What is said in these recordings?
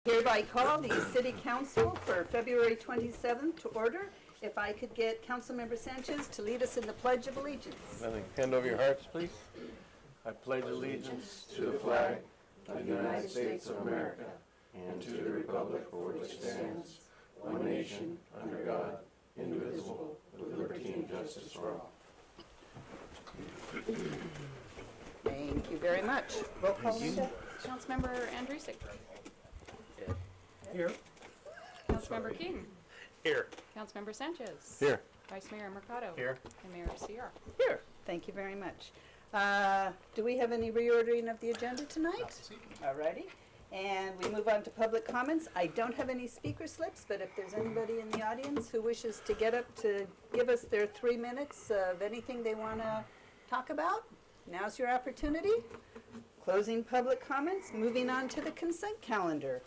Hereby call the City Council for February 27th to order. If I could get Councilmember Sanchez to lead us in the Pledge of Allegiance. Hand over your hearts, please. I pledge allegiance to the flag of the United States of America and to the republic for which it stands, one nation, under God, indivisible, with liberty and justice for all. Thank you very much. Roll call, Linda. Councilmember Andrusik. Here. Councilmember King. Here. Councilmember Sanchez. Here. Vice Mayor Mercado. Here. And Mayor Sierra. Here. Thank you very much. Do we have any reordering of the agenda tonight? All righty. And we move on to public comments. I don't have any speaker slips, but if there's anybody in the audience who wishes to get up to give us their 3 minutes of anything they want to talk about, now's your opportunity. Closing public comments, moving on to the consent calendar.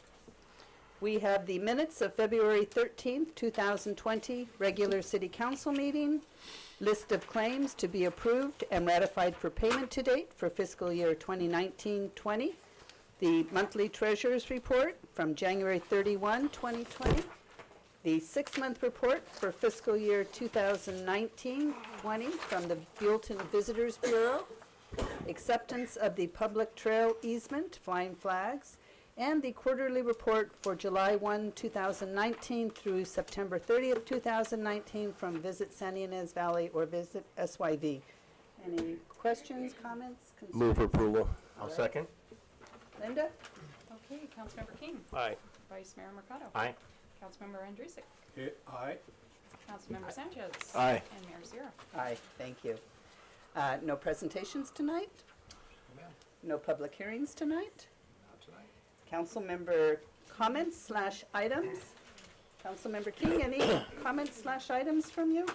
We have the minutes of February 13th, 2020, regular City Council meeting, list of claims to be approved and ratified for payment to date for fiscal year 2019-20, the monthly treasurer's report from January 31, 2020, the 6-month report for fiscal year 2019-20 from the Buellton Visitors Bureau, acceptance of the public trail easement, flying flags, and the quarterly report for July 1, 2019 through September 30th, 2019 from Visit San Ynez Valley or Visit SYV. Any questions, comments, concerns? Move approval. I'll second. Linda? Okay, Councilmember King. Aye. Vice Mayor Mercado. Aye. Councilmember Andrusik. Aye. Councilmember Sanchez. Aye. And Mayor Sierra. Aye, thank you. No presentations tonight? No public hearings tonight? Not tonight. Council member comments / items? Councilmember King, any comments / items from you?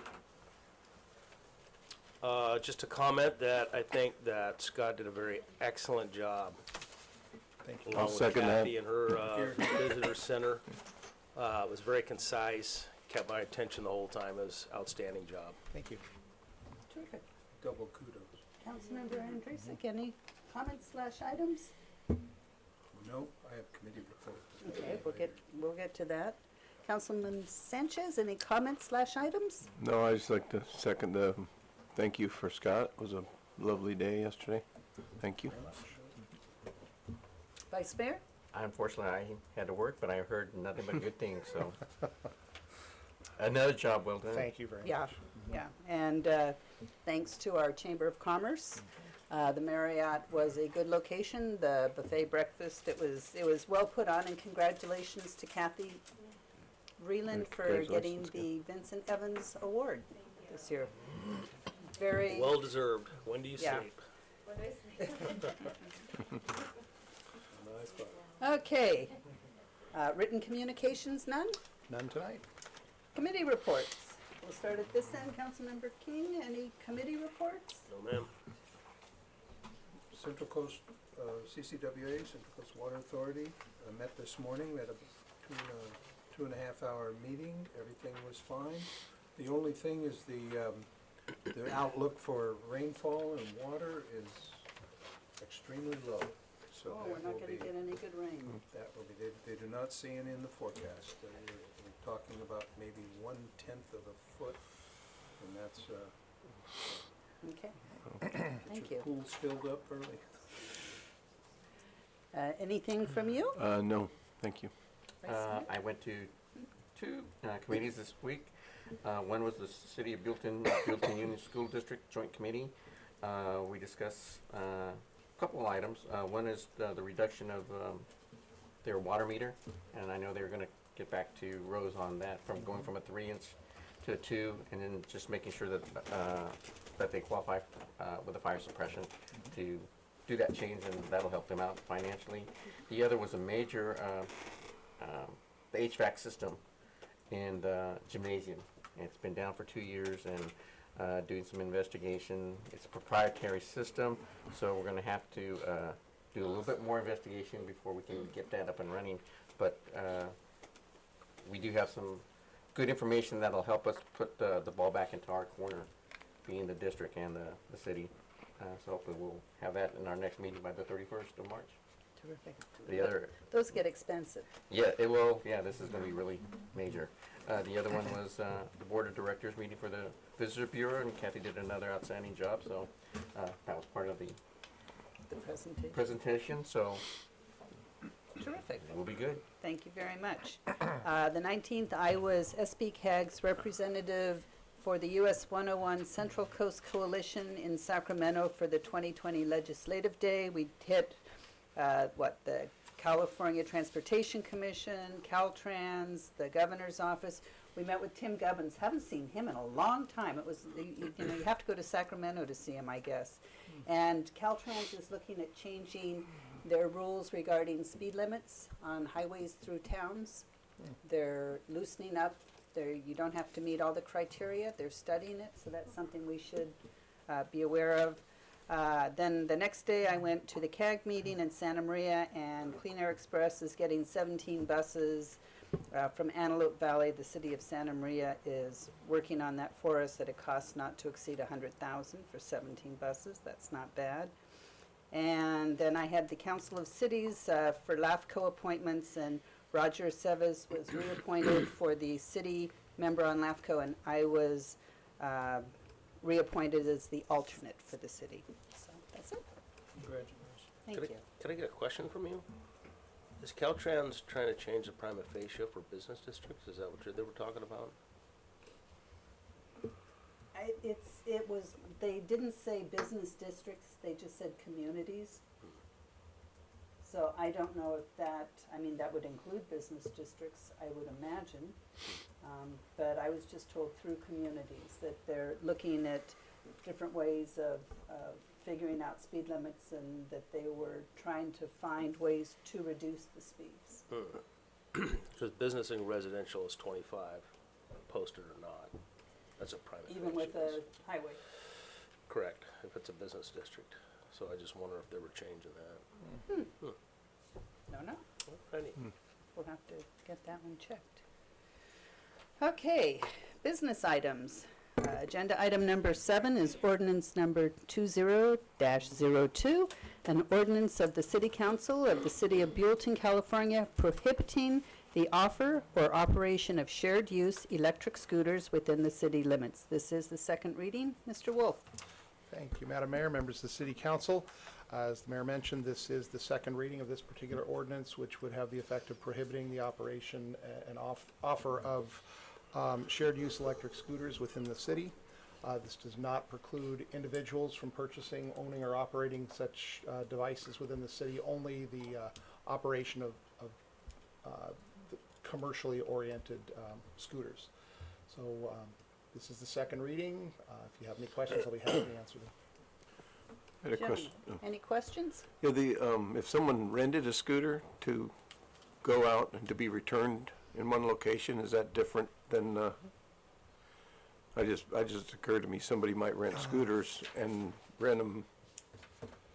Just a comment that I think that Scott did a very excellent job. Thank you. Along I'll with second Kathy that. and her visitor center. It was very concise, kept my attention the whole time. It was outstanding job. Thank you. Terrific. Double kudos. Councilmember Andrusik, any comments / items? No, I have committee reports. Okay, we'll get to that. Councilman Sanchez, any comments / items? No, I'd just like to second the thank you for Scott. It was a lovely day yesterday. Thank you. Vice Mayor? Unfortunately, I had to work, but I heard nothing but good things, so. Another job well done. Thank you very Yeah, much. yeah. And thanks to our Chamber of Commerce. The Marriott was a good location. The buffet breakfast, it was well put on, and congratulations to Kathy Vreeland for getting the Vincent Evans Award this year. Very Well deserved. When do you Yeah. sleep? okay. Written communications, none? None tonight? Committee reports. We'll start at this end. Councilmember King, any committee reports? No, ma'am. Central Coast CCWA, Central Coast Water Authority, met this morning. We had a 2.5-hour meeting. Everything was fine. The only thing is the outlook for rainfall and water is extremely low. So Oh, we're not going to get any good rain. that will be, they do not see any in the forecast. We're talking about maybe 1/10 of a foot, and that's Okay. Thank your you. pool's filled up early. Anything from you? No, thank you. I went to two committees this week. One was the City of Buellton Union School District Joint Committee. We discussed a couple of items. One is the reduction of their water meter, and I know they're going to get back to Rose on that, from going from a 3-inch to a 2, and then just making sure that that they qualify with the fire suppression to do that change, and that'll help them out financially. The other was a major the HVAC system in the gymnasium. It's been down for 2 years, and doing some investigation. It's a proprietary system, so we're going to have to do a little bit more investigation before we can get that up and running. But we do have some good information that'll help us put the ball back into our corner, being the district and the city. So hopefully we'll have that in our next meeting by the 31st of March. Terrific. The other, Those get expensive. yeah, it will, yeah, this is gonna be really major. The other one was, the Board of Directors meeting for the Visitor Bureau, and Kathy did another outstanding job, so, that was part of the The presentation. presentation, so Terrific. it will be good. Thank you very much. The 19th, I was SB-CAG's representative for the US 101 Central Coast Coalition in Sacramento for the 2020 Legislative Day. We hit, the California Transportation Commission, Caltrans, the Governor's Office. We met with Tim Gubbins. Haven't seen him in a long time. It was, you have to go to Sacramento to see him, I guess. And Caltrans is looking at changing their rules regarding speed limits on highways through towns. They're loosening up. You don't have to meet all the criteria. They're studying it, so that's something we should be aware of. Then the next day, I went to the CAG meeting in Santa Maria, and Clean Air Express is getting 17 buses from Antelope Valley. The city of Santa Maria is working on that for us at a cost not to exceed $100,000 for 17 buses. That's not bad. And then I had the Council of Cities for LAFCO appointments, and Roger Seves was reappointed for the city member on LAFCO, and I was reappointed as the alternate for the city. So that's it. Congratulations. Thank you. Can I get a question from you? Is Caltrans trying to change the prima facie for business districts? Is that what they were talking about? They didn't say business districts, they just said communities. So I don't know if that would include business districts, I would imagine. But I was just told through communities that they're looking at different ways of figuring out speed limits, and that they were trying to find ways to reduce the speeds. Because business and residential is 25, posted or not. That's a prima facie. Even with a highway. Correct, if it's a business district. So I just wonder if they were changing that. No. Alrighty. We'll have to get that one checked. Okay, business items. Agenda item number 7 is ordinance number 20-02, an ordinance of the City Council of the City of Buellton, California, prohibiting the offer or operation of shared use electric scooters within the city limits. This is the second reading. Mr. Wolf. Thank you, Madam Mayor, members of the City Council. As the Mayor mentioned, this is the second reading of this particular ordinance, which would have the effect of prohibiting the operation and offer of shared use electric scooters within the city. This does not preclude individuals from purchasing, owning, or operating such devices within the city, only the operation of the commercially oriented scooters. So this is the second reading. If you have any questions, I'll be happy to answer them. I had a question. Gentlemen, any questions? Yeah, if someone rented a scooter to go out and to be returned in one location, is that different than, I just occurred to me, somebody might rent scooters and rent them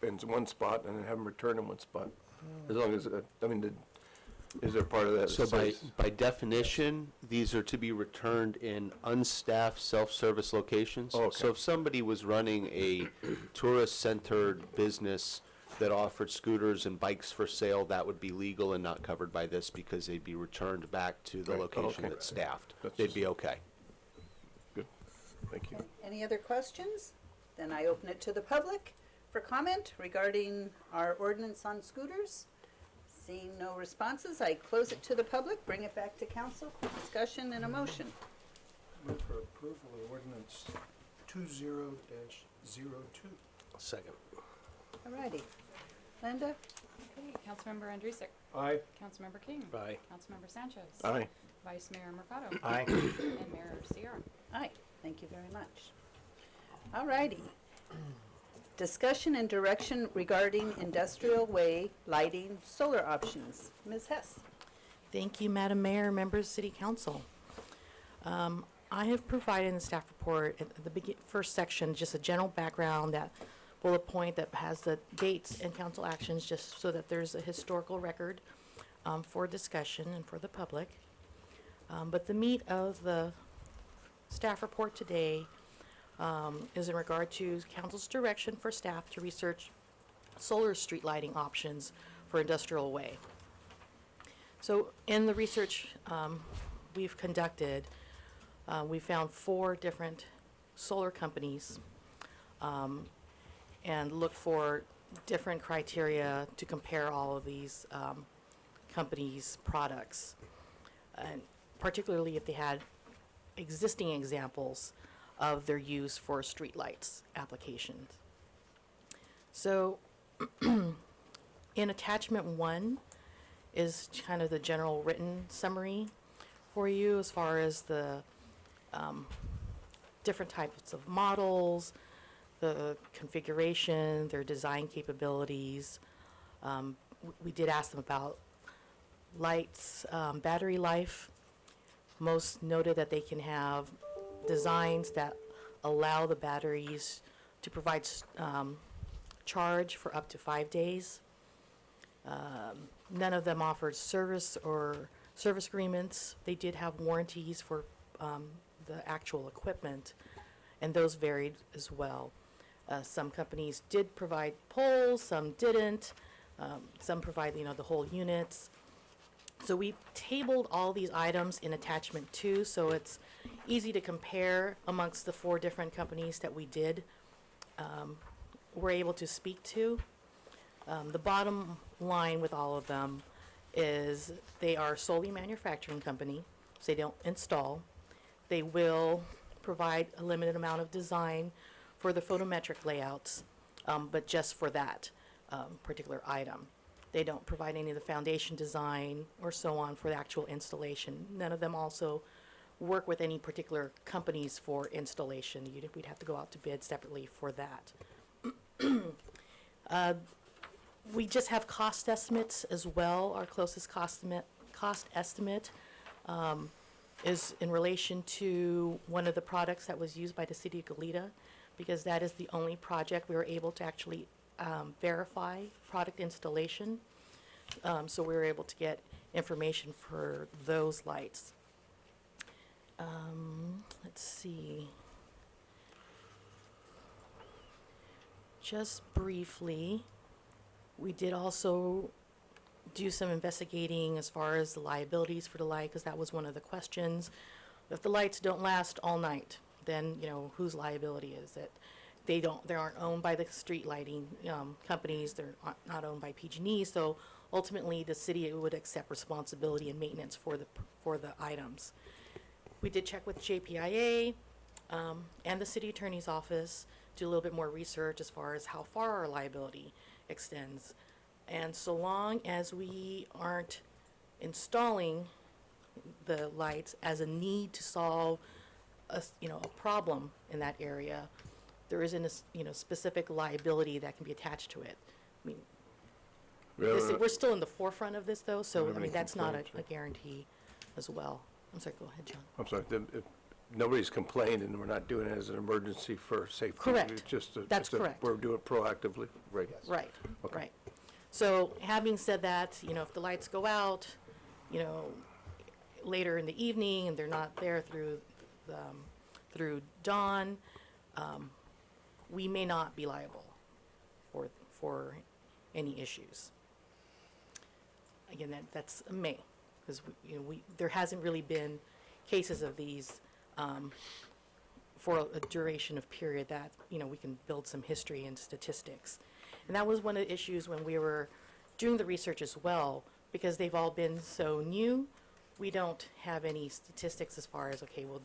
in one spot and then have them returned in one spot. As long as, is there part of that? So that says- by definition, these are to be returned in unstaffed self-service locations. Oh, okay. So if somebody was running a tourist-centered business that offered scooters and bikes for sale, that would be legal and not covered by this because they'd be returned back to the Right. location Okay. that's staffed. That's They'd just- be okay. Good, thank you. Any other questions? Then I open it to the public for comment regarding our ordinance on scooters. Seeing no responses, I close it to the public, bring it back to council for discussion and a motion. Move for approval of ordinance 20-02. Second. Alrighty. Linda? Okay, Councilmember Andrusik. Aye. Councilmember King. Aye. Councilmember Sanchez. Aye. Vice Mayor Mercado. Aye. And Mayor Sierra. Aye, thank you very much. Alrighty. Discussion and direction regarding industrial way lighting solar options. Ms. Hess? Thank you, Madam Mayor, members of City Council. I have provided in the staff report at the first section just a general background, that bullet point that has the dates and council actions, just so that there's a historical record for discussion and for the public. But the meat of the staff report today is in regard to council's direction for staff to research solar street lighting options for industrial way. So in the research we've conducted, we found 4 different solar companies and looked for different criteria to compare all of these companies' products, and particularly if they had existing examples of their use for streetlights applications. So in attachment 1 is kind of the general written summary for you as far as the different types of models, the configuration, their design capabilities. We did ask them about lights, battery life. Most noted that they can have designs that allow the batteries to provide charge for up to 5 days. None of them offered service or service agreements. They did have warranties for the actual equipment, and those varied as well. Some companies did provide poles, some didn't. Some provide, the whole units. So we tabled all these items in attachment 2, so it's easy to compare amongst the 4 different companies that we did were able to speak to. The bottom line with all of them is they are solely manufacturing company, so they don't install. They will provide a limited amount of design for the photometric layouts, but just for that particular item. They don't provide any of the foundation design or so on for the actual installation. None of them also work with any particular companies for installation. We'd have to go out to bid separately for that. We just have cost estimates as well. Our closest cost estimate is in relation to one of the products that was used by the city of Goleta, because that is the only project we were able to actually verify product installation. So we were able to get information for those lights. Let's see. Just briefly, we did also do some investigating as far as the liabilities for the light, because that was one of the questions. If the lights don't last all night, then, whose liability is it? They aren't owned by the street lighting companies. They're not owned by PG&E. So ultimately, the city would accept responsibility and maintenance for the items. We did check with JPIA and the city attorney's office, do a little bit more research as far as how far our liability extends. And so long as we aren't installing the lights as a need to solve a problem in that area, there isn't a specific liability that can be attached to it. I mean, we're still in the forefront of this, though, so that's not a guarantee as well. I'm sorry, go ahead, John. I'm sorry, if nobody's complained and we're not doing it as an emergency for safety. Correct. It's just That's correct. We're doing it proactively, right? Right, Okay. right. So having said that, if the lights go out, later in the evening and they're not there through dawn, we may not be liable for any issues. Again, that's a may, because there hasn't really been cases of these for a duration of period that we can build some history and statistics. And that was one of the issues when we were doing the research as well, because they've all been so new. We don't have any statistics as far as, okay, well,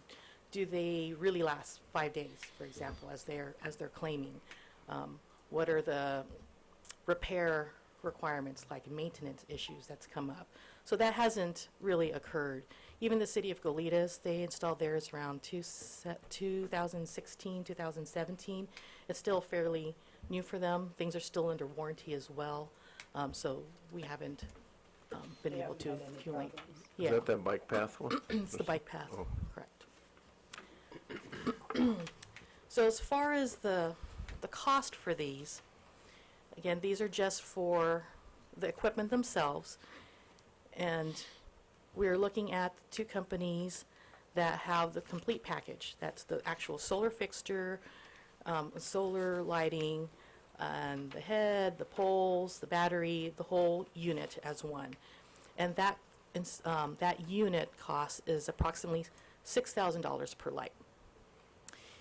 do they really last 5 days, for example, as they're claiming? What are the repair requirements, like maintenance issues that's come up? So that hasn't really occurred. Even the city of Goleta, they installed theirs around 2016, 2017. It's still fairly new for them. Things are still under warranty as well. So we haven't been able to accumulate. Is that that bike path one? It's the bike path, Oh. correct. So as far as the cost for these, again, these are just for the equipment themselves. And we're looking at 2 companies that have the complete package. That's the actual solar fixture, solar lighting, and the head, the poles, the battery, the whole unit as one. And that unit cost is approximately $6,000 per light.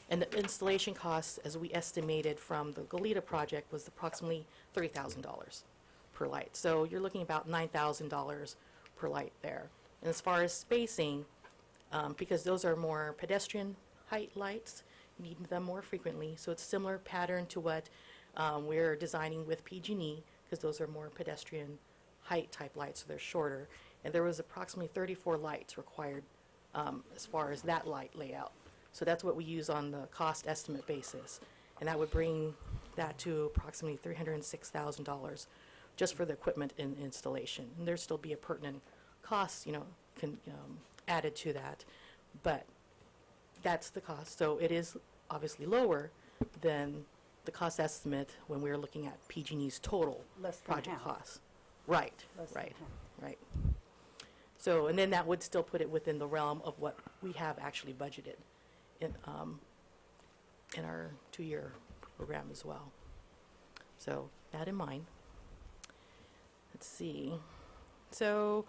And the installation cost, as we estimated from the Goleta project, was approximately $3,000 per light. So you're looking about $9,000 per light there. And as far as spacing, because those are more pedestrian height lights, you need them more frequently. So it's similar pattern to what we're designing with PG&E, because those are more pedestrian height type lights, so they're shorter. And there was approximately 34 lights required as far as that light layout. So that's what we use on the cost estimate basis. And that would bring that to approximately $306,000 just for the equipment and installation. And there'd still be a pertinent cost, added to that. But that's the cost. So it is obviously lower than the cost estimate when we were looking at PG&E's total Less than project half. costs. Right, Less than right, half. right. So, and then that would still put it within the realm of what we have actually budgeted in our 2-year program as well. So, that in mind. Let's see. So,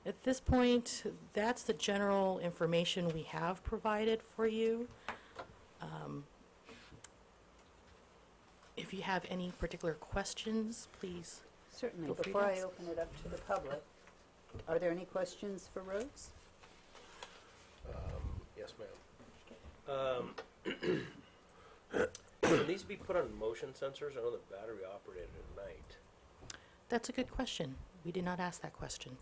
at this point, that's the general information we have provided for you. If you have any particular questions, please. Certainly. Feel free to Before I ask. open it up to the public, are there any questions for Rose? Yes, ma'am. Will these be put on motion sensors? I know the battery operated at night, That's a good question. We did not ask that question.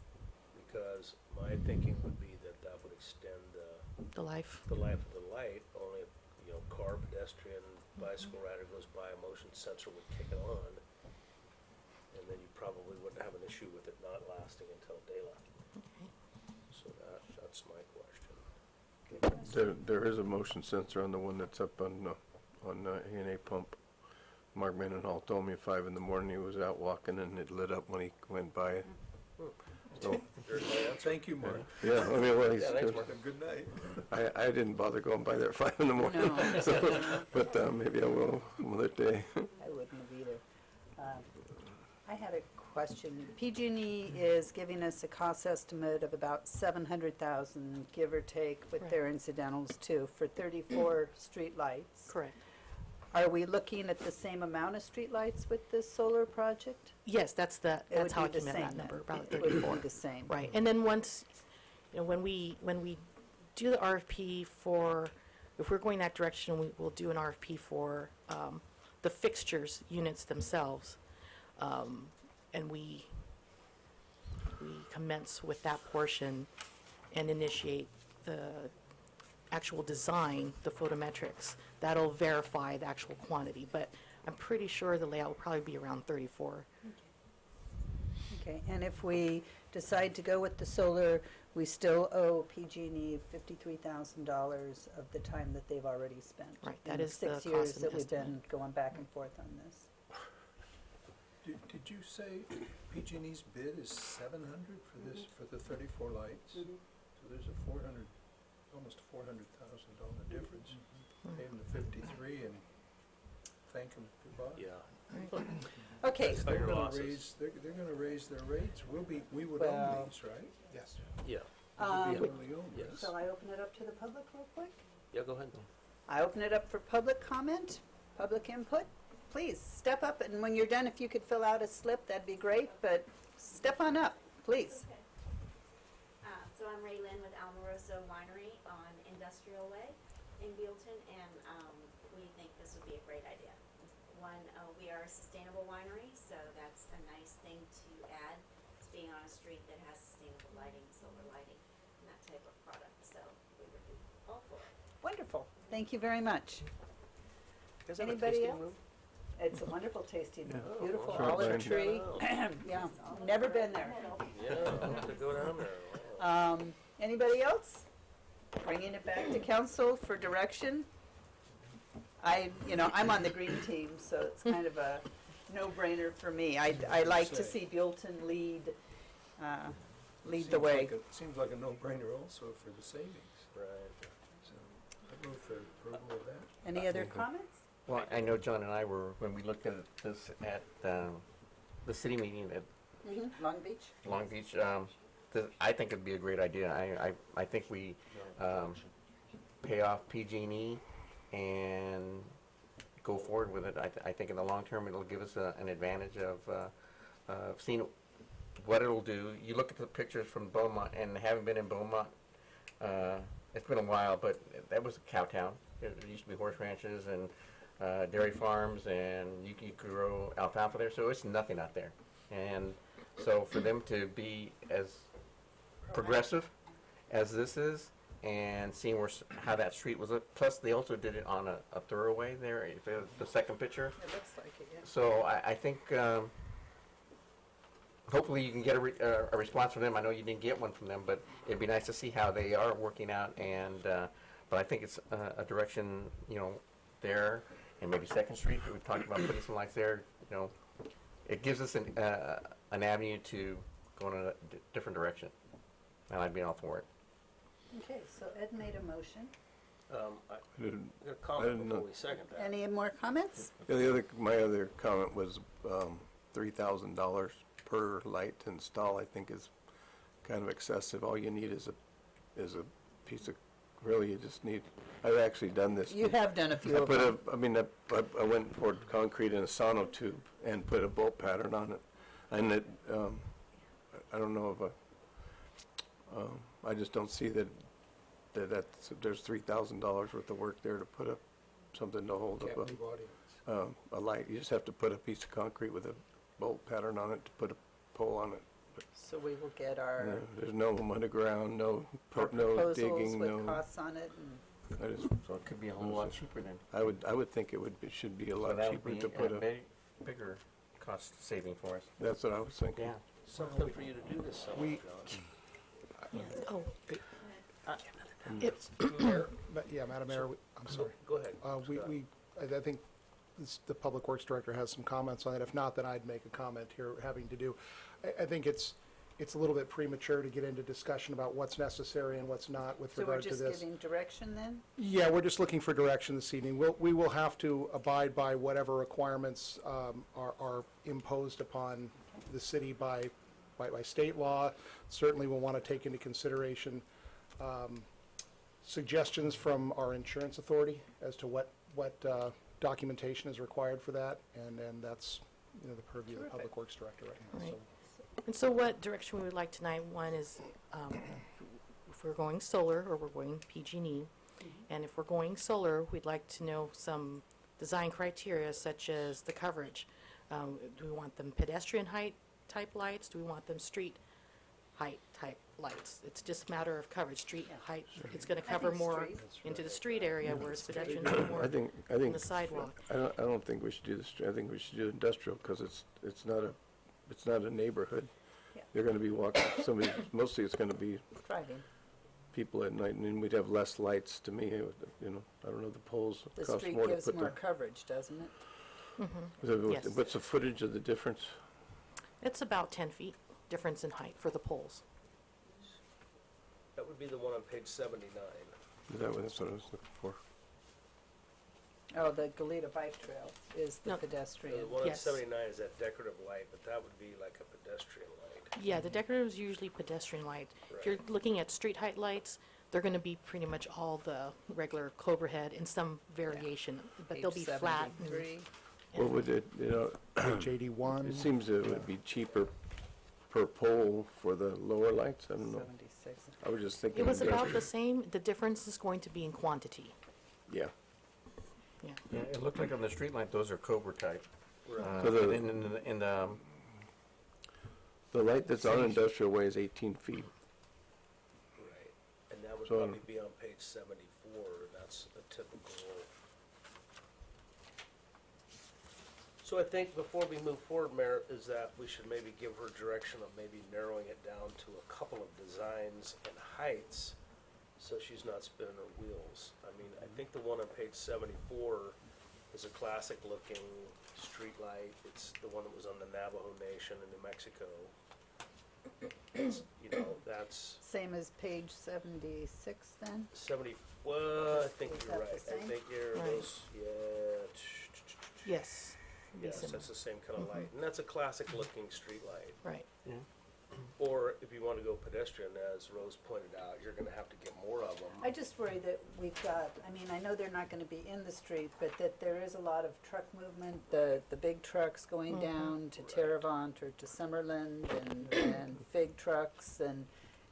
because my thinking would be that that would extend The life. the life of the light. Only if, car, pedestrian, bicycle rider goes by, a motion sensor would kick it on, and then you probably wouldn't have an issue with it not lasting until daylight. Okay. So that's my question. There is a motion sensor on the one that's up on A&A pump. Mark Mendenhall told me at 5 in the morning he was out walking and it lit up when he went by it. So, There's my answer. Thank you, Mark. yeah, I mean, well, he's, Yeah, thanks, Mark. Good night. I didn't bother going by there at 5 in the morning. No. So, but maybe I will another day. I wouldn't have either. I had a question. PG&E is giving us a cost estimate of about $700,000, give or take, with their incidentals too, for 34 streetlights. Correct. Are we looking at the same amount of streetlights with this solar project? Yes, that's It how would I be the came at same that then. number, about It would 34. be the same. Right, and then once, when we do the RFP for, if we're going that direction, we will do an RFP for the fixtures units themselves. And we commence with that portion and initiate the actual design, the photometrics. That'll verify the actual quantity, but I'm pretty sure the layout will probably be around 34. Okay, and if we decide to go with the solar, we still owe PG&E $53,000 of the time that they've already spent. Right, in that is the 6 years cost that we've been estimate. going back and forth on this. Did you say PG&E's bid is 700 for this, for the 34 lights? So there's a almost $400,000 difference. Pay them the 53 and thank them goodbye. Yeah. Okay, Cut They're your gonna losses. they're gonna raise their rates. We would Well- own these, right? Yes. Yeah. We um, would totally own yes. this. shall I open it up to the public real quick? Yeah, go ahead. I open it up for public comment, public input. Please, step up, and when you're done, if you could fill out a slip, that'd be great, but step on up, please. So I'm Ray Lynn with Almoroso Winery on Industrial Way in Buellton, and we think this would be a great idea. One, we are a sustainable winery, so that's a nice thing to add, to being on a street that has sustainable lighting, solar lighting, and that type of product, so we would be all for it. Wonderful, thank you very much. Is that a Anybody tasting else? room? It's a wonderful tasting, Yeah. beautiful Sure, olive Brian. tree. Yeah, never been there. Yeah, I'll have to go down there. Wow. Anybody else? Bringing it back to council for direction. I'm on the green team, so it's kind of a no-brainer for me. I like to see Buellton lead the way. Seems like a no-brainer also for the savings. Right. So I move for approval of that. Any other comments? Well, I know John and I were, when we looked at this at the city meeting at Long Beach? Long Beach, I think it'd be a great idea. I think we pay off PG&E and go forward with it. I think in the long term it'll give us an advantage of seeing what it'll do. You look at the pictures from Beaumont, and having been in Beaumont, it's been a while, but that was a cow town. There used to be horse ranches and dairy farms, and you could grow alfalfa there, so it's nothing out there. And so for them to be as progressive as this is, and seeing how that street was, plus they also did it on a thoroughway there, the second picture. It looks like it, yeah. So I think hopefully you can get a response from them. I know you didn't get one from them, but it'd be nice to see how they are working out. And but I think it's a direction, there, and maybe Second Street. We've talked about putting some lights there. It gives us an avenue to go in a different direction, and I'd be all for it. Okay, so Ed made a motion. I got a comment before we second that. Any more comments? Yeah, my other comment was $3,000 per light to install. I think is kind of excessive. All you need is a piece of. Really, you just need. I've actually done this. You have done a few of them. I went and poured concrete in a sono tube and put a bolt pattern on it, and it. I don't know if I just don't see that's there's $3,000 worth of work there to put up something to hold up a light. You just have to put a piece of concrete with a bolt pattern on it to put a pole on it. So we will get our There's no underground, no proposals digging, with no. costs on it. And So it could be a whole lot cheaper then. I would think it should be a So lot that cheaper would to be put a bigger cost saving for us. That's what I was thinking. Yeah. Something for you to do this summer, We- John. Oh, Madam Mayor, I'm sorry. Go ahead. I think the Public Works Director has some comments on it. If not, then I'd make a comment here having to do. I think it's a little bit premature to get into discussion about what's necessary and what's not with so we're regard to just this. giving direction then? Yeah, we're just looking for direction this evening. We will have to abide by whatever requirements are imposed upon the city by state law. Certainly we'll want to take into consideration suggestions from our insurance authority as to what documentation is required for that, and that's the purview of the Public Works Director right now. Right. So. and so what direction we would like tonight, one is if we're going solar or we're going PG&E, and if we're going solar, we'd like to know some design criteria such as the coverage. Do we want them pedestrian height type lights? Do we want them street height type lights? It's just a matter of coverage. Street height, it's going to cover think more street. into the street area, whereas pedestrian is more I think in the sidewalk. I don't think we should do this. I think we should do industrial because it's not a neighborhood. Yeah. They're going to be walking. Mostly it's going to be Driving. people at night, and then we'd have less lights. To me, I don't know. The poles The cost street more to gives put more the. coverage, doesn't it? Yes. What's the footage of the difference? It's about 10 feet difference in height for the poles. That would be the one on page 79. That's what I was looking for. Oh, the Goleta Bike Trail is the No. pedestrian. The one on Yes. 79 is that decorative light, but that would be like a pedestrian light. Yeah, the decorative is usually pedestrian light. If you're looking at street height lights, they're going to be pretty much all the regular Cobra head in some variation, but they'll be Page flat. and- 73. What would it? Page 81. It seems it would be cheaper per pole for the lower lights. I don't know. 76. I was just thinking. It was about industrial. the same. The difference is going to be in quantity. Yeah. Yeah. Yeah, it looked like on the street light, those are Cobra type. Right. So the- In the The light that's on Industrial Way is 18 feet. Right. And that would So- probably be on page 74, and that's a typical. So I think before we move forward, Mayor, is that we should maybe give her direction of maybe narrowing it down to a couple of designs and heights, so she's not spinning her wheels. I mean, I think the one on page 74 is a classic looking street light. It's the one that was on the Navajo Nation in New Mexico. It's, that's Same as page 76 then? 70, well, I think Is you're that the right. I same? think you're Right. those, yeah, Yes. It'd be Yes, similar. that's the same kind of light, and that's a classic looking street light. Right. Yeah. Or if you want to go pedestrian, as Rose pointed out, you're gonna have to get more of them. I just worry that we've got, I mean, I know they're not gonna be in the street, but that there is a lot of truck movement, the big trucks going down to Terravant or to Summerlin and Fig trucks, and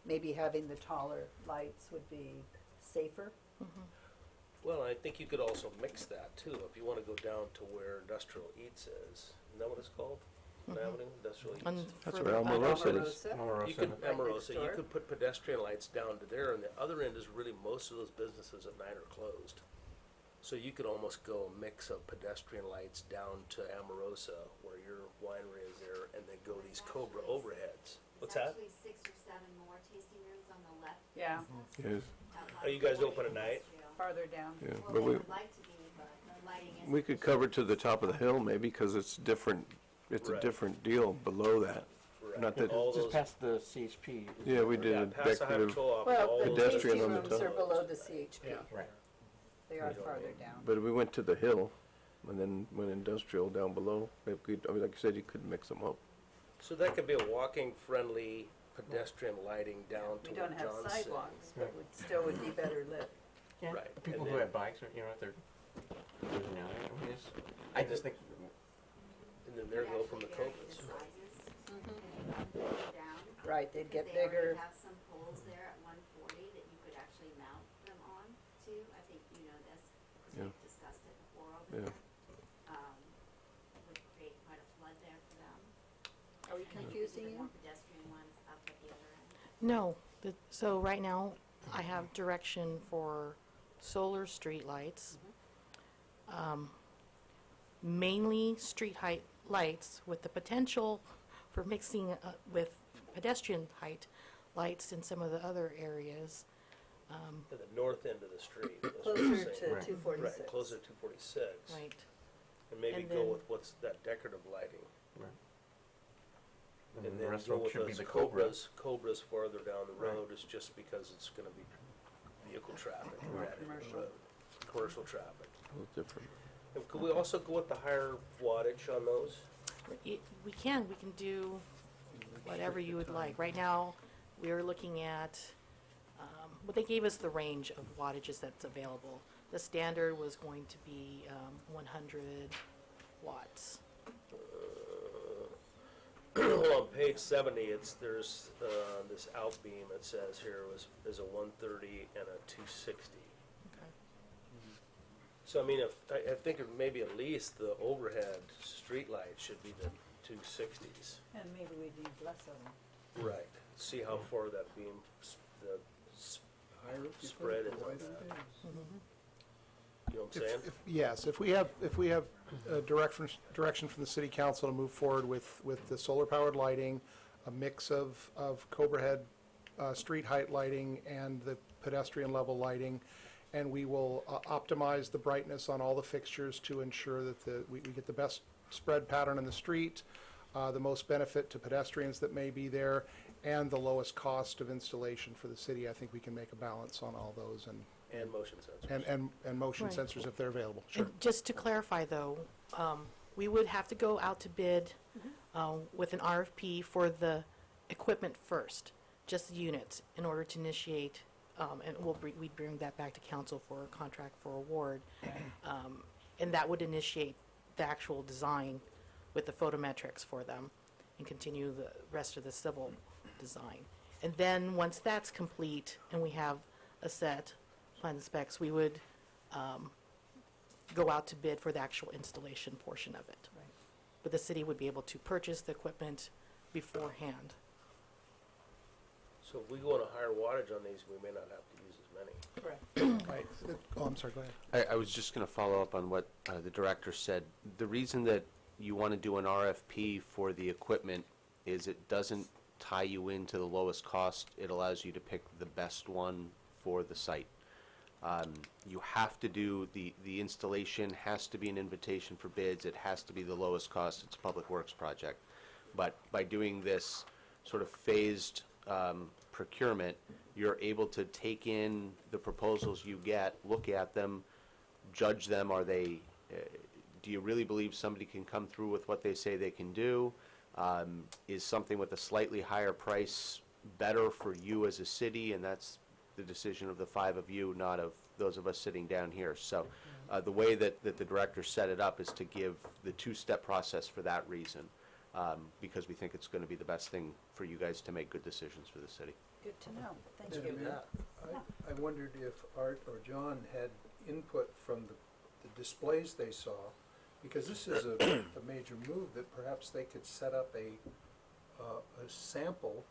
maybe having the taller lights would be safer. Well, I think you could also mix that too, if you wanna go down to where Industrial Eats is, isn't that what it's called? On Avenue, Industrial Eats? That's Further where back. Almarosa is. You could, Right next Amorosa, you door. could put pedestrian lights down to there, and the other end is really, most of those businesses at night are closed. So you could almost go a mix of pedestrian lights down to Amorosa, where your winery is there, and then go these Cobra overheads. What's that? There's actually 6 or 7 more tasting rooms on the left. Yeah, Yes, Are you guys open at night? farther down. yeah, Well, but they we, would like to be, but the lighting is. we could cover to the top of the hill maybe, because it's different, it's a Right. different deal below that. Right. Not that- All Just those, past the CHP. Yeah, we did yeah, a past the Highway decorative, Co-op, Well, all the those Pedestrian tasting on the rooms are top. below the CHP. Yeah. Right. They are farther down. but we went to the hill, and then went industrial down below. If we, I mean, like you said, you could mix them up. So that could be a walking friendly pedestrian lighting down to We where don't have John's sitting. sidewalks, but would, still would be better lit. Yeah, Right, people and who then- have bikes, or, you know, if they're cruising out, I mean, I just think, And then there go from the Actually vary Cobras. the sizes, and they up and down. Right, they'd get Because they already bigger. have some poles there at 140 that you could actually mount them on to. I think you know this, because Yeah. we've discussed it before over Yeah. there. Would create quite a flood there for them. Are we And then confusing the you? more pedestrian ones up at the other end. No, so right now, I have direction for solar streetlights. Mainly street height lights with the potential for mixing with pedestrian height lights in some of the other areas. To the north end of the street. that's what Closer I'm to saying. Right. 246. Right, closer to 246. Right. And maybe And go then- with what's that decorative lighting. right. And the then rest go of them with should be those the Cobra. Cobras farther down the Right. road, is just because it's gonna be vehicle traffic More right in the commercial. road. Commercial traffic. A little different. And could we also go with the higher wattage on those? We can do whatever you would like. Right now, we are looking at, well, they gave us the range of wattages that's available. The standard was going to be 100 watts. Well, on page 70, there's this out beam, it says here, is a 130 and a 260. Okay. So I mean, I think maybe at least the overhead street light should be the 260s. And maybe we need less of them. Right. See how far that beam, Higher up you put Spread it, it the on wider that. it is. you know what I'm saying? Yes, if we have direction from the city council to move forward with the solar-powered lighting, a mix of Cobra head street height lighting and the pedestrian level lighting, and we will optimize the brightness on all the fixtures to ensure that we get the best spread pattern in the street, the most benefit to pedestrians that may be there, and the lowest cost of installation for the city. I think we can make a balance on all those, And motion sensors. and motion Right. sensors if they're available, sure. And just to clarify, though, we would have to go out to bid with an RFP for the equipment first, just the units, in order to initiate, and we'd bring that back to council for a contract for award. And that would initiate the actual design with the photometrics for them and continue the rest of the civil design. And then, once that's complete and we have a set plan and specs, we would go out to bid for the actual installation portion of it. Right. But the city would be able to purchase the equipment beforehand. So if we go on a higher wattage on these, we may not have to use as many. Correct. Right. Oh, I'm sorry, go ahead. I was just going to follow up on what the director said. The reason that you want to do an RFP for the equipment is it doesn't tie you into the lowest cost. It allows you to pick the best one for the site. You have to do, the installation has to be an invitation for bids. It has to be the lowest cost. It's a public works project. But by doing this sort of phased procurement, you're able to take in the proposals you get, look at them, judge them. Are they do you really believe somebody can come through with what they say they can do? Is something with a slightly higher price better for you as a city? And that's the decision of the 5 of you, not of those of us sitting down here. So the way that the director set it up is to give the 2-step process for that reason, because we think it's going to be the best thing for you guys to make good decisions for the city. Good to know. Thank Madam you. Mayor, I wondered if Art or John had input from the displays they saw, because this is a major move, that perhaps they could set up a sample,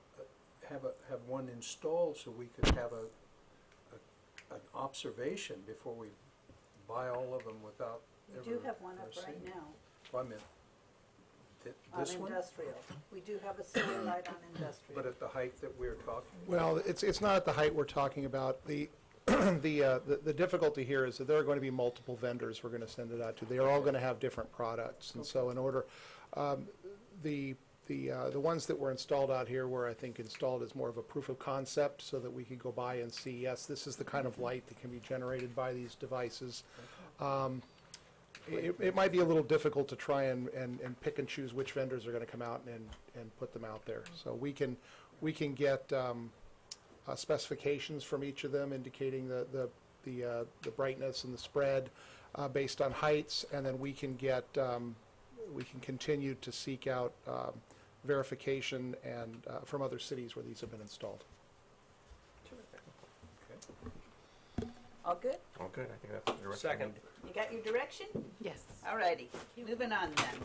have one installed so we could have an observation before we buy all of them without We ever. do have one up seeing right it. now Well, I meant, on this one, industrial. We do have a solar light on industrial. but at the height that we're talking? Well, it's not at the height we're talking about. The the difficulty here is that there are going to be multiple vendors we're going to send it out to. They are all going to have different products, and so in order, the ones that were installed out here were, I think, installed as more of a proof of concept, so that we could go by and see, yes, this is the kind of light that can be generated by these devices. It might be a little difficult to try and pick and choose which vendors are going to come out and put them out there. So we can get specifications from each of them indicating the brightness and the spread based on heights, and then we can continue to seek out verification and from other cities where these have been installed. All good? Oh, good, I think that's the direction. Second. You got your direction? Yes. Alrighty, moving on then.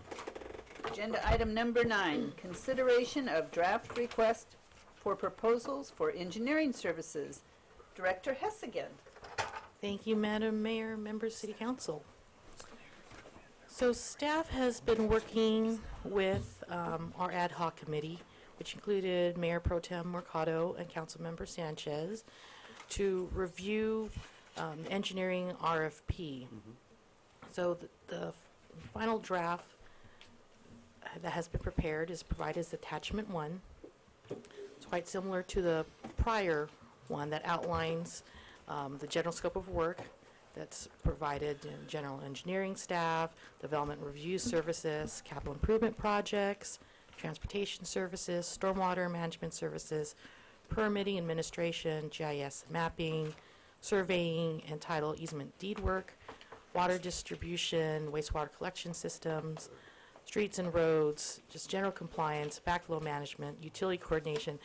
Agenda item number 9, consideration of draft request for proposals for engineering services. Director Hessigan. Thank you, Madam Mayor, members, City Council. So staff has been working with our ad hoc committee, which included Mayor Pro Tem Mercado and Councilmember Sanchez, to review engineering RFP. So the final draft that has been prepared is provided as attachment 1. It's quite similar to the prior one that outlines the general scope of work that's provided in general engineering staff, development review services, capital improvement projects, transportation services, stormwater management services, permitting administration, GIS mapping, surveying and title easement deed work, water distribution, wastewater collection systems, streets and roads, just general compliance, backflow management, utility coordination,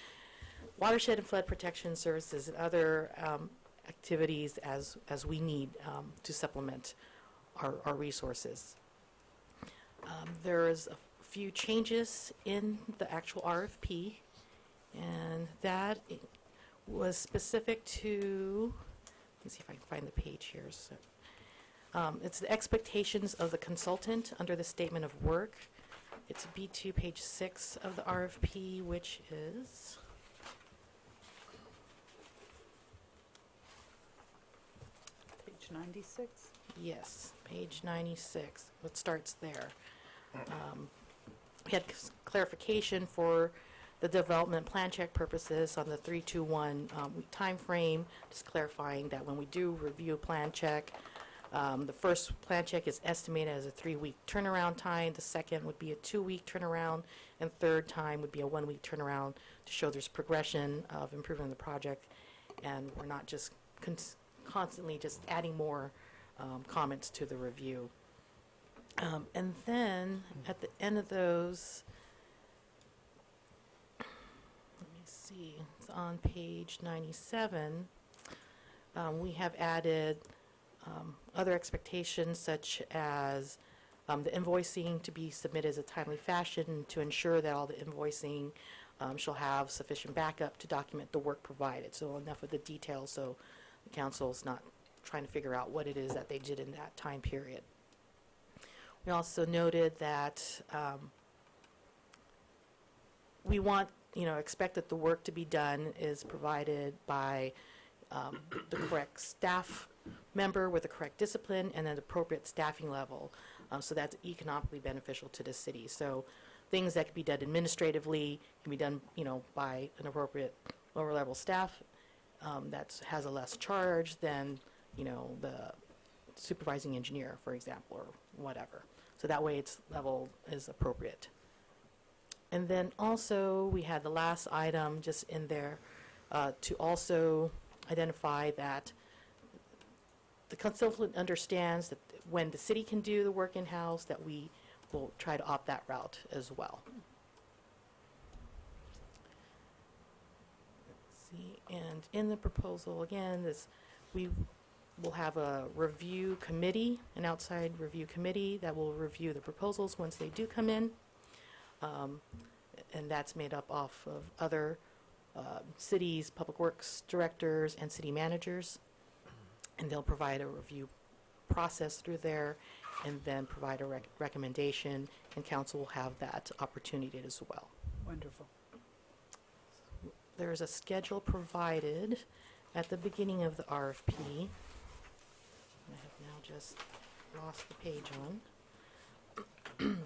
watershed and flood protection services, and other activities as we need to supplement our resources. There's a few changes in the actual RFP, and that was specific to, let me see if I can find the page here. So, it's the expectations of the consultant under the statement of work. It's B2, page 6 of the RFP, which is Page 96. yes, page 96. It starts there. We had clarification for the development plan check purposes on the 321 time frame, just clarifying that when we do review a plan check, the first plan check is estimated as a 3-week turnaround time, the second would be a 2-week turnaround, and third time would be a 1-week turnaround to show there's progression of improving the project, and we're not just constantly just adding more comments to the review. And then at the end of those, let me see, it's on page 97, we have added other expectations such as the invoicing to be submitted as a timely fashion to ensure that all the invoicing shall have sufficient backup to document the work provided. So enough of the details so the council's not trying to figure out what it is that they did in that time period. We also noted that we want, expect that the work to be done is provided by the correct staff member with the correct discipline and an appropriate staffing level, so that's economically beneficial to the city. So things that can be done administratively can be done, by an appropriate lower level staff that has a less charge than, the supervising engineer, for example, or whatever. So that way its level is appropriate. And then also, we had the last item just in there to also identify that the consultant understands that when the city can do the work in-house, that we will try to opt that route as well. Let's see, and in the proposal, again, we will have a review committee, an outside review committee that will review the proposals once they do come in. And that's made up off of other cities, public works directors, and city managers. And they'll provide a review process through there and then provide a recommendation, and council will have that opportunity as well. Wonderful. There's a schedule provided at the beginning of the RFP. I have now just lost the page on.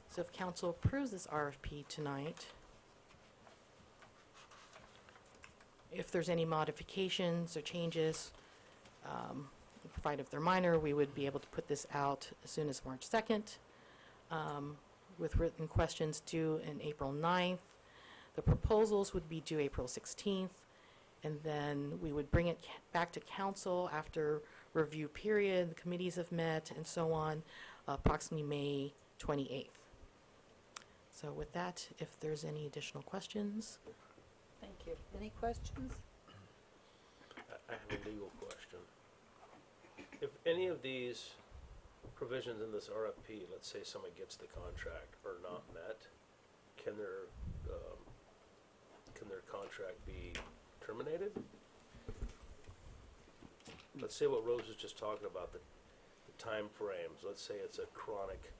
So if council approves this RFP tonight, if there's any modifications or changes, provided if they're minor, we would be able to put this out as soon as March 2nd, with written questions due in April 9th. The proposals would be due April 16th, and then we would bring it back to council after review period, the committees have met, and so on, approximately May 28th. So with that, if there's any additional questions. Thank you. Any questions? I have a legal question. If any of these provisions in this RFP, let's say someone gets the contract, are not met, can their contract be terminated? Let's say what Rose was just talking about, the time frames. Let's say it's a chronic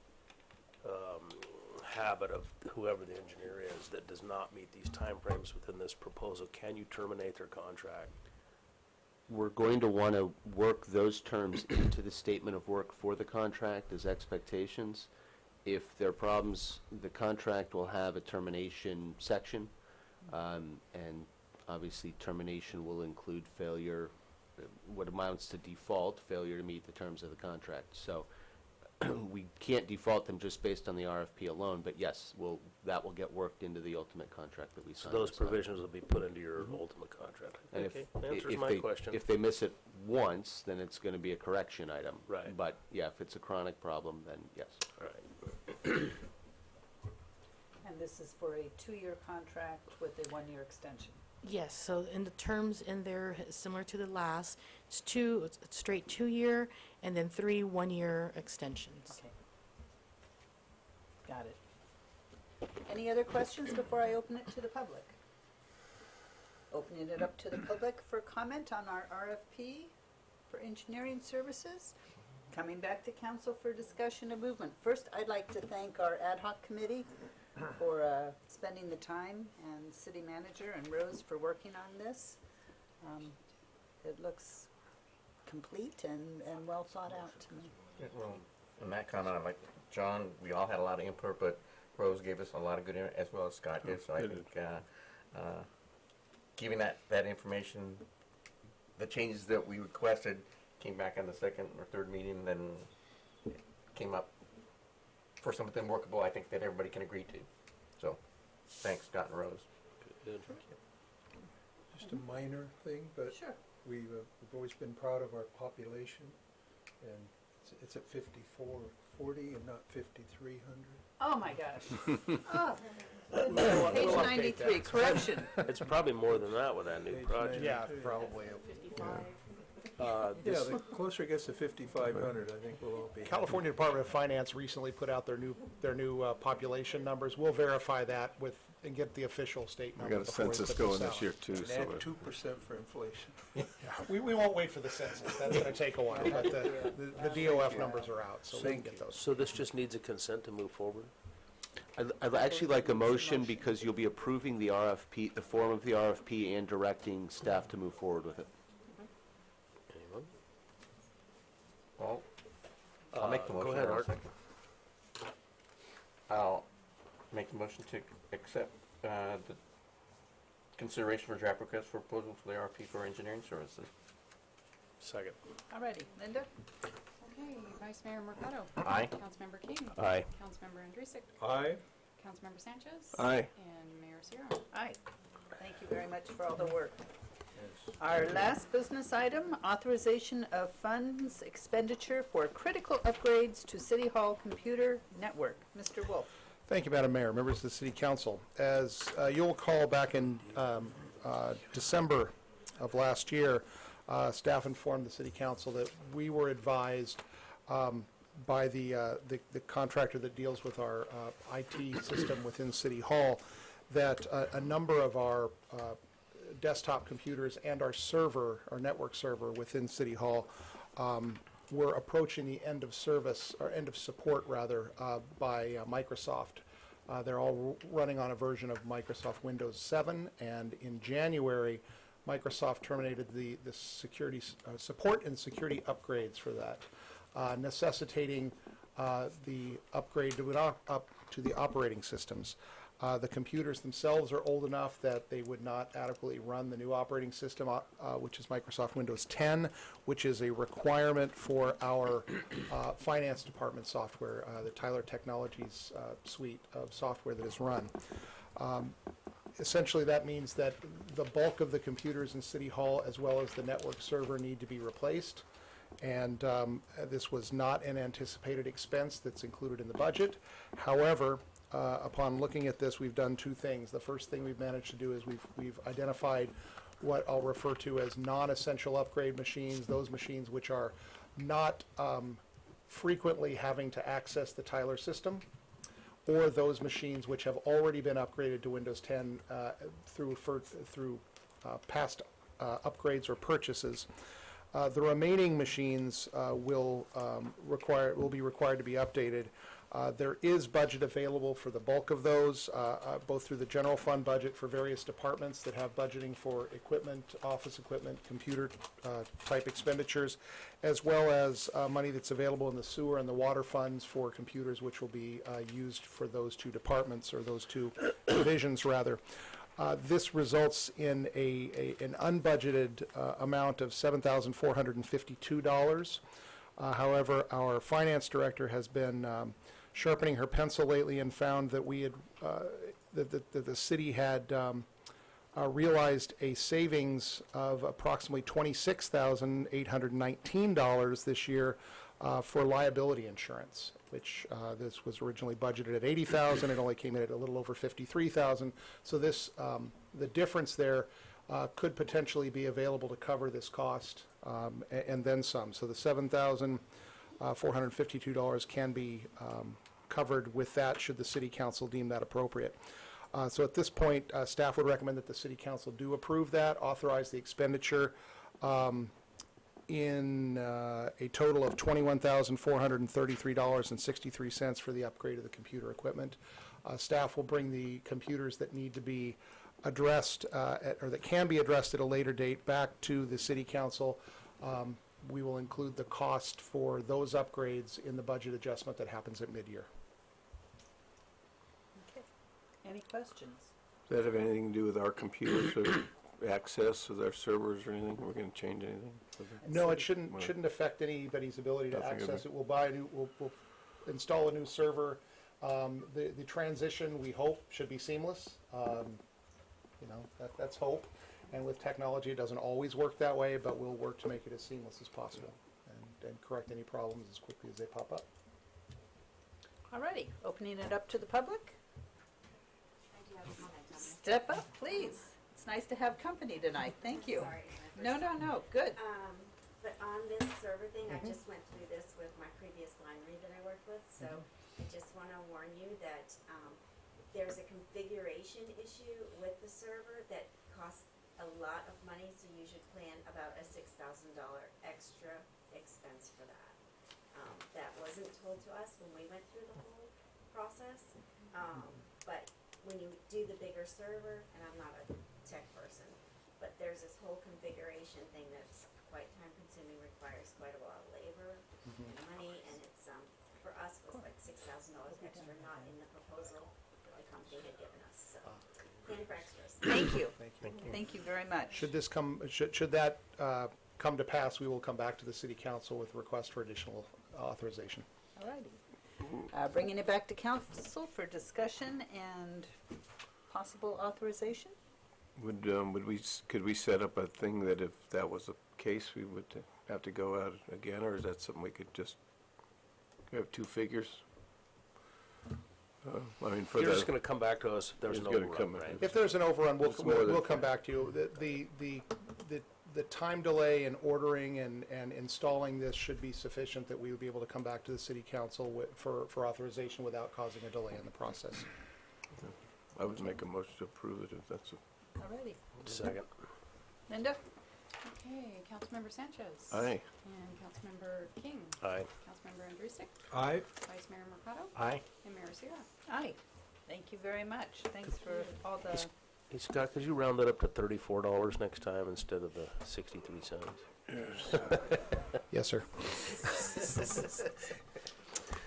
habit of whoever the engineer is that does not meet these time frames within this proposal. Can you terminate their contract? We're going to want to work those terms into the statement of work for the contract as expectations. If there are problems, the contract will have a termination section, and obviously termination will include failure, what amounts to default, failure to meet the terms of the contract. So we can't default them just based on the RFP alone, but yes, that will get worked into the ultimate contract that we sign. So those provisions will be put into your ultimate contract. And Okay, answers my question. if they miss it once, then it's going to be a correction item. Right. But yeah, if it's a chronic problem, then yes. All right. And this is for a 2-year contract with a 1-year extension. Yes, so in the terms in there, similar to the last, it's it's straight 2-year, and then 3 1-year extensions. Okay. Got it. Any other questions before I open it to the public? Opening it up to the public for comment on our RFP for engineering services. Coming back to council for discussion and movement. First, I'd like to thank our ad hoc committee for spending the time, and city manager and Rose for working on this. It looks complete and well thought out to me. Yeah, well, in that comment, like John, we all had a lot of input, but Rose gave us a lot of good input, as well as Scott did. So I think giving that information, the changes that we requested came back on the second or third meeting, then it came up for something workable, I think that everybody can agree to. So, thanks, Scott and Rose. Good. Just a minor thing, but Sure. we've always been proud of our population, and it's at 5440 and not 5300. Oh, my gosh. Oh, We'll page update 93, that. correction. It's probably more than that with that new Page project. 92. Yeah, probably. 55. Yeah, This, the closer it gets to 5500, I think we'll all be happy. California Department of Finance recently put out their new population numbers. We'll verify that and get the official state We number got a before we census put going out. this year too, And so add it- 2% for inflation. We won't wait for the census. That's gonna take a while, but the DOF numbers are out, so we can Thank get you. those. so this just needs a consent to move forward? I'd actually like a motion because you'll be approving the RFP, the form of the RFP, and directing staff to move forward with it. Anyone? Well, I'll make the motion. Go ahead, in a Art. second. I'll make the motion to accept the consideration for draft request for proposal for the RFP for engineering services. Second. All righty, Linda? Okay, Vice Mayor Mercado. Aye. Councilmember King. Aye. Councilmember Andrusik. Aye. Councilmember Sanchez. Aye. And Mayor Sierra. Aye. Thank you very much for all the work. Our last business item, authorization of funds expenditure for critical upgrades to City Hall computer network. Mr. Wolf. Thank you, Madam Mayor, members of the City Council. As you'll recall, back in December of last year, staff informed the City Council that we were advised by the contractor that deals with our IT system within City Hall that a number of our desktop computers and our server, our network server within City Hall, were approaching the end of service, or end of support rather, by Microsoft. They're all running on a version of Microsoft Windows 7, and in January, Microsoft terminated the security support and security upgrades for that, necessitating the upgrade up to the operating systems. The computers themselves are old enough that they would not adequately run the new operating system, which is Microsoft Windows 10, which is a requirement for our finance department software, the Tyler Technologies suite of software that is run. Essentially, that means that the bulk of the computers in City Hall, as well as the network server, need to be replaced. And this was not an anticipated expense that's included in the budget. However, upon looking at this, we've done two things. The first thing we've managed to do is we've identified what I'll refer to as non-essential upgrade machines, those machines which are not frequently having to access the Tyler system, or those machines which have already been upgraded to Windows 10 through past upgrades or purchases. The remaining machines will be required to be updated. There is budget available for the bulk of those, both through the general fund budget for various departments that have budgeting for equipment, office equipment, computer type expenditures, as well as money that's available in the sewer and the water funds for computers, which will be used for those two departments, or those two divisions rather. This results in an unbudgeted amount of $7,452. However, our finance director has been sharpening her pencil lately and found that we had that the city had realized a savings of approximately $26,819 this year for liability insurance, which this was originally budgeted at $80,000. It only came in at a little over $53,000. So this the difference there could potentially be available to cover this cost and then some. So the $7,452 can be covered with that, should the City Council deem that appropriate. So at this point, staff would recommend that the City Council do approve that, authorize the expenditure in a total of $21,433.63 for the upgrade of the computer equipment. Staff will bring the computers that need to be addressed, or that can be addressed at a later date, back to the City Council. We will include the cost for those upgrades in the budget adjustment that happens at mid-year. Okay. Any questions? Does that have anything to do with our computers or access with our servers or anything? We're going to change anything? No, it shouldn't affect anybody's ability to Nothing of access it. it. We'll install a new server. The transition, we hope, should be seamless. That's hope. And with technology, it doesn't always work that way, but we'll work to make it as seamless as possible and correct any problems as quickly as they pop up. Alrighty, opening it up to the public. I do have a comment on this. Step up, please. It's nice to have company tonight. Thank you. Sorry, No, good. But on this server thing, I just went through this with my previous winery that I worked with, so I just want to warn you that there's a configuration issue with the server that costs a lot of money, so you should plan about a $6,000 extra expense for that. That wasn't told to us when we went through the whole process, but when you do the bigger server, and I'm not a tech person, but there's this whole configuration thing that's quite time consuming, requires quite a lot of labor and money, and it's, for us, was like $6,000 extra, not in the proposal that the company had given us, so, plan for extras. Thank you. Thank you. Thank you very much. Should that come to pass, we will come back to the City Council with a request for additional authorization. All righty. Bringing it back to council for discussion and possible authorization? Could we set up a thing that if that was the case, we would have to go out again, or is that something we could just have two figures? I mean, for You're just the, gonna come back to us if there's It's no gonna overrun, come- right? If there's an overrun, It's more than we'll come fair. back to you. The time delay in ordering and installing this should be sufficient that we would be able to come back to the city council for authorization without causing a delay in the process. I would make a motion to approve it if that's, All righty. Second. Linda? Okay, Councilmember Sanchez. aye. And Councilmember King. Aye. Councilmember Andrusik. Aye. Vice Mayor Mercado. Aye. And Mayor Sierra. Aye. Thank you very much. Thanks for all the, Hey, Scott, could you round that up to $34 next time instead of the 63 cents? Yes, sir.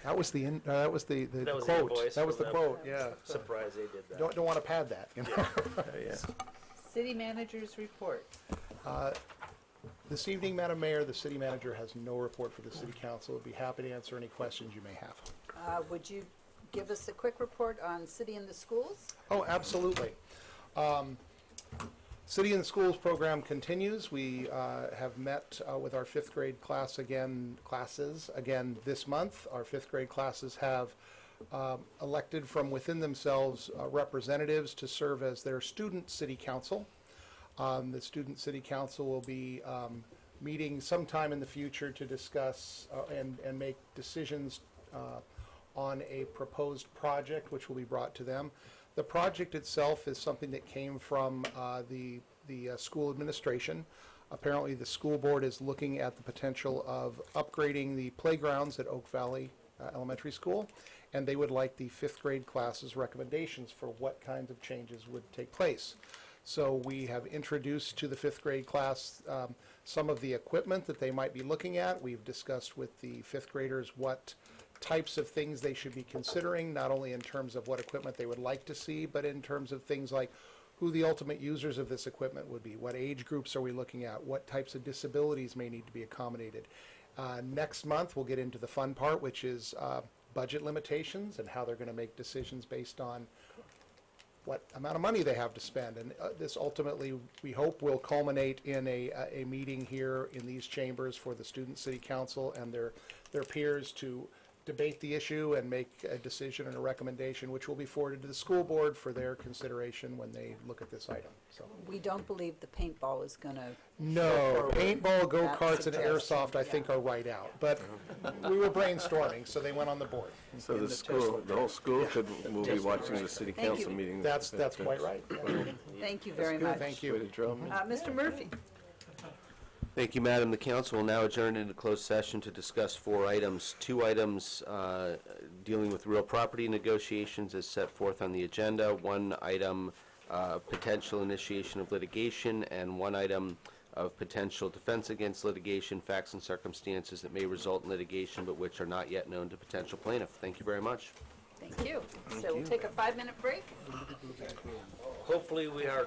That was the That was the quote. invoice That was the from quote, yeah. Surprised they did that. Don't want to pad that, you know. Yeah. city manager's report. This evening, Madam Mayor, the city manager has no report for the city council. Would be happy to answer any questions you may have. Would you give us a quick report on city and the schools? Oh, absolutely. City in the Schools program continues. We have met with our fifth grade classes again this month. Our fifth grade classes have elected from within themselves representatives to serve as their student city council. The student city council will be meeting sometime in the future to discuss and make decisions on a proposed project which will be brought to them. The project itself is something that came from the school administration. Apparently, the school board is looking at the potential of upgrading the playgrounds at Oak Valley Elementary School, and they would like the fifth grade classes recommendations for what kinds of changes would take place. So we have introduced to the fifth grade class some of the equipment that they might be looking at. We've discussed with the fifth graders what types of things they should be considering, not only in terms of what equipment they would like to see, but in terms of things like who the ultimate users of this equipment would be, what age groups are we looking at, what types of disabilities may need to be accommodated. Next month, we'll get into the fun part, which is budget limitations and how they're going to make decisions based on what amount of money they have to spend. And this ultimately, we hope, will culminate in a meeting here in these chambers for the Student City Council and their peers to debate the issue and make a decision and a recommendation, which will be forwarded to the school board for their consideration when they look at this item. So, We don't believe the paintball is gonna. no, paintball, go-karts, and suggestion, airsoft, I think, yeah. are right out. But we were brainstorming, so they went on the board. So the whole school will be watching the city Thank council you. meeting. That's quite right. Thank you very much. Thank Way you. to draw me. Mr. Murphy? Thank you, Madam. The council will now adjourn into closed session to discuss 4 items. 2 items dealing with real property negotiations as set forth on the agenda. 1 item, potential initiation of litigation, and 1 item of potential defense against litigation, facts and circumstances that may result in litigation but which are not yet known to potential plaintiff. Thank you very much. Thank you. So we'll take a 5-minute break. Hopefully, we are